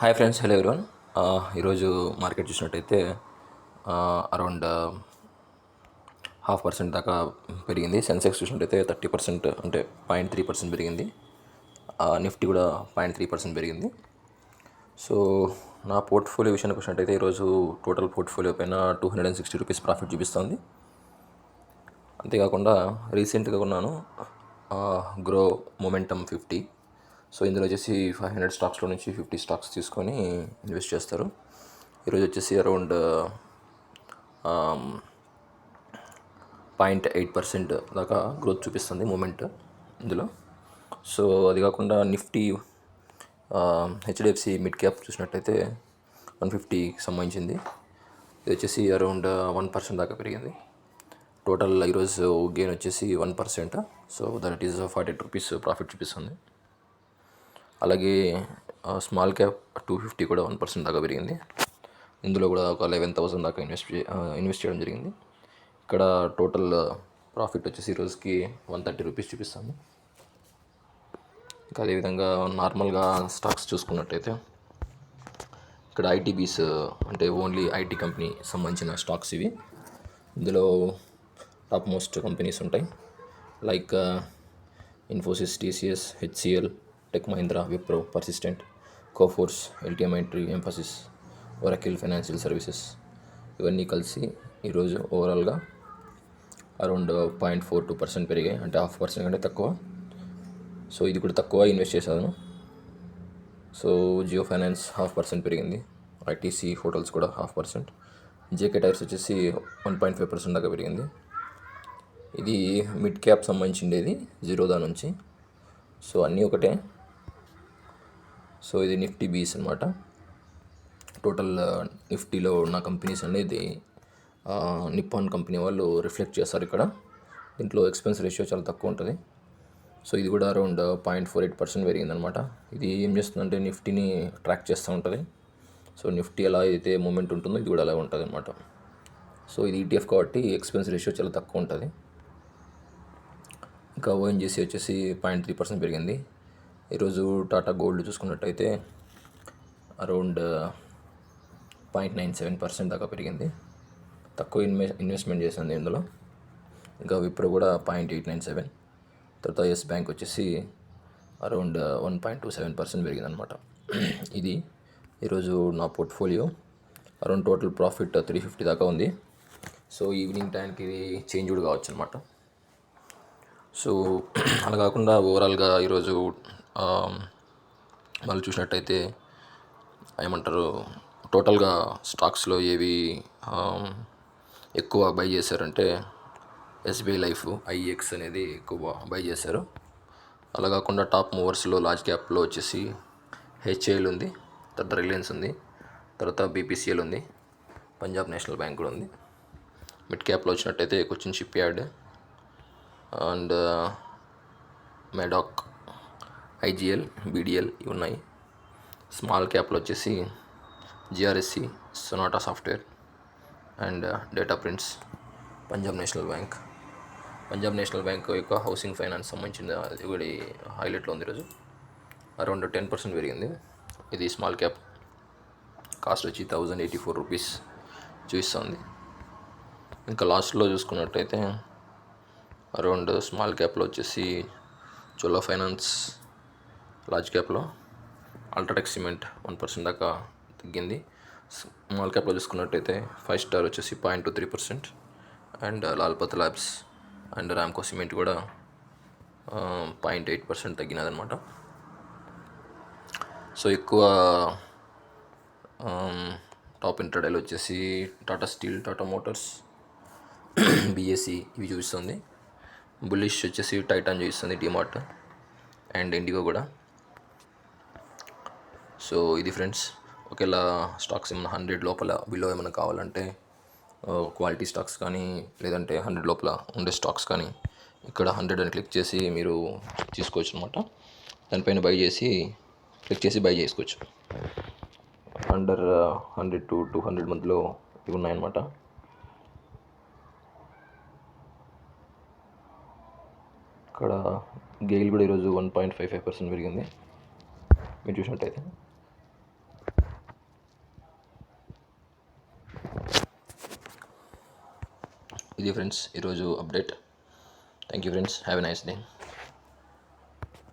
Hi friends, hello everyone. ఈరోజు market చూసినట్టయితే around 0.5% దాకా పెరిగింది. సెన్సెక్స్ చూసినట్టయితే 30%, అంటే 0.3% పెరిగింది. నిఫ్టీ కూడా 0.3% పెరిగింది. సో నా పోర్ట్ఫోలియో విషయానికి వచ్చినట్టయితే ఈరోజు టోటల్ పోర్ట్ఫోలియో పైన ₹260 ప్రాఫిట్ చూపిస్తుంది. అంతేకాకుండా రీసెంట్గా కొన్నాను గ్రో మొమెంటమ్ 50. సో ఇందులో వచ్చేసి 500 స్టాక్స్లో నుంచి 50 స్టాక్స్ తీసుకొని ఇన్వెస్ట్ చేస్తారు. ఈరోజు వచ్చేసి అరౌండ్ 0.8% దాకా గ్రోత్ చూపిస్తుంది మూమెంట్ ఇందులో. సో అది కాకుండా నిఫ్టీ హెచ్డిఎఫ్సి మిడ్ క్యాప్ చూసినట్టయితే 150కి సంబంధించింది. ఇది వచ్చేసి అరౌండ్ 1% దాకా పెరిగింది. టోటల్ ఈరోజు గెయిన్ వచ్చేసి 1%. సో దట్ ఈజ్ ₹48 ప్రాఫిట్ చూపిస్తుంది. అలాగే స్మాల్ క్యాప్ 250 కూడా 1% దాకా పెరిగింది. ఇందులో కూడా ఒక 11,000 దాకా ఇన్వెస్ట్ చేయడం జరిగింది. ఇక్కడ టోటల్ ప్రాఫిట్ వచ్చేసి ఈరోజుకి ₹130 చూపిస్తుంది. ఇంకా అదేవిధంగా నార్మల్గా స్టాక్స్ చూసుకున్నట్టయితే ఇక్కడ ఐటీబీస్, అంటే ఓన్లీ ఐటీ కంపెనీ సంబంధించిన స్టాక్స్ ఇవి. ఇందులో టాప్ మోస్ట్ కంపెనీస్ ఉంటాయి, like Infosys, TCS, HCL, Tech Mahindra, Wipro, Persistent, Coforge, LTIMindtree, Mphasis, Oracle Financial Services, ఇవన్నీ కలిసి ఈరోజు ఓవరాల్గా అరౌండ్ 0.42% పెరిగాయి, అంటే 0.5% కంటే తక్కువ. సో ఇది కూడా తక్కువ ఇన్వెస్ట్ చేశాను. సో జియో ఫైనాన్స్ 0.5% పెరిగింది. ఐటీసీ హోటల్స్ కూడా 0.5%. జేకే టైర్స్ వచ్చేసి 1.5% దాకా పెరిగింది. ఇది మిడ్ క్యాప్ సంబంధించిండేది, జీరోదా నుంచి. సో అన్నీ ఒకటే. సో ఇది నిఫ్టీ బీస్ అనమాట. టోటల్ నిఫ్టీలో ఉన్న కంపెనీస్ అనేది నిప్పాన్ కంపెనీ వాళ్ళు రిఫ్లెక్ట్ చేస్తారు ఇక్కడ. దీంట్లో ఎక్స్పెన్స్ రేషియో చాలా తక్కువ ఉంటుంది. సో ఇది కూడా అరౌండ్ 0.48% పెరిగిందనమాట. ఇది ఏం చేస్తుందంటే నిఫ్టీని ట్రాక్ చేస్తూ ఉంటుంది. సో నిఫ్టీ ఎలా అయితే మూమెంట్ ఉంటుందో ఇది కూడా అలా ఉంటుంది అనమాట. సో ఇది ఈటీఎఫ్ కాబట్టి ఎక్స్పెన్స్ రేషియో చాలా తక్కువ ఉంటుంది. ఇంకా ఓఎన్జీసీ వచ్చేసి 0.3% పెరిగింది. ఈరోజు టాటా గోల్డ్ చూసుకున్నట్టయితే అరౌండ్ 0.97% దాకా పెరిగింది. తక్కువ ఇన్వెస్ట్మెంట్ చేసింది ఇందులో. ఇంకా విప్రో కూడా 0.897. తర్వాత ఎస్ బ్యాంక్ వచ్చేసి అరౌండ్ 1.27% పెరిగిందనమాట. ఇది ఈరోజు నా పోర్ట్ఫోలియో. అరౌండ్ టోటల్ ప్రాఫిట్ 350 దాకా ఉంది. సో ఈవినింగ్ టైంకి ఇది చేంజ్ కూడా కావచ్చు అనమాట. సో అలా కాకుండా ఓవరాల్గా ఈరోజు మళ్ళీ చూసినట్టయితే ఏమంటారు, టోటల్గా స్టాక్స్లో ఏవి ఎక్కువ బై చేశారంటే ఎస్బీఐ లైఫ్, ఐఎక్స్ అనేది ఎక్కువ బై చేశారు. అలా కాకుండా టాప్ మూవర్స్లో లార్జ్ క్యాప్లో వచ్చేసి హెచ్ఏఎల్ ఉంది, తర్వాత రిలయన్స్ ఉంది, తర్వాత బీపీసీఎల్ ఉంది, పంజాబ్ నేషనల్ బ్యాంక్ కూడా ఉంది. మిడ్ క్యాప్లో వచ్చినట్టయితే కొచ్చిన్ షిప్ యార్డ్ అండ్ మెడాక్, ఐజీఎల్, బీడీఎల్ ఇవి ఉన్నాయి. స్మాల్ క్యాప్లో వచ్చేసి GRSE, Sonata Software and Data Prints, Punjab National Bank. Punjab National Bank యొక్క హౌసింగ్ ఫైనాన్స్ సంబంధించిన ఇది కూడా హైలైట్లో ఉంది ఈరోజు. అరౌండ్ 10% పెరిగింది. ఇది స్మాల్ క్యాప్, కాస్ట్ వచ్చి ₹1,084 చూపిస్తుంది. ఇంకా లాస్ట్లో చూసుకున్నట్టయితే అరౌండ్ స్మాల్ క్యాప్లో వచ్చేసి చోలా ఫైనాన్స్, లార్జ్ క్యాప్లో అల్ట్రాటెక్ సిమెంట్ 1% దాకా తగ్గింది. స్మాల్ క్యాప్లో చూసుకున్నట్టయితే 5 స్టార్ వచ్చేసి 0.23% and Lalpath labs and Ramco cement కూడా 0.8% తగ్గినదనమాట. సో ఎక్కువ టాప్ ఇంట్రాడేలో వచ్చేసి Tata steel, Tata motors, BSC ఇవి చూపిస్తుంది. బుల్లిష్ వచ్చేసి టైటాన్ చూపిస్తుంది, డిమార్ట్ అండ్ ఇండిగో కూడా. సో ఇది ఫ్రెండ్స్. ఒకవేళ స్టాక్స్ ఏమైనా 100 లోపల బిలో ఏమైనా కావాలంటే క్వాలిటీ స్టాక్స్ కానీ, లేదంటే 100 లోపల ఉండే స్టాక్స్ కానీ ఇక్కడ 100 అని క్లిక్ చేసి మీరు తీసుకోవచ్చు అనమాట. దానిపైన క్లిక్ చేసి బై చేసుకోవచ్చు. అండర్ 100 to 200 మధ్యలో ఇవి ఉన్నాయన్నమాట. ఇక్కడ గెయిల్ కూడా ఈరోజు 1.55% పెరిగింది మీరు చూసినట్టయితే. ఇది ఫ్రెండ్స్ ఈరోజు update. Thank you friends, have a nice day.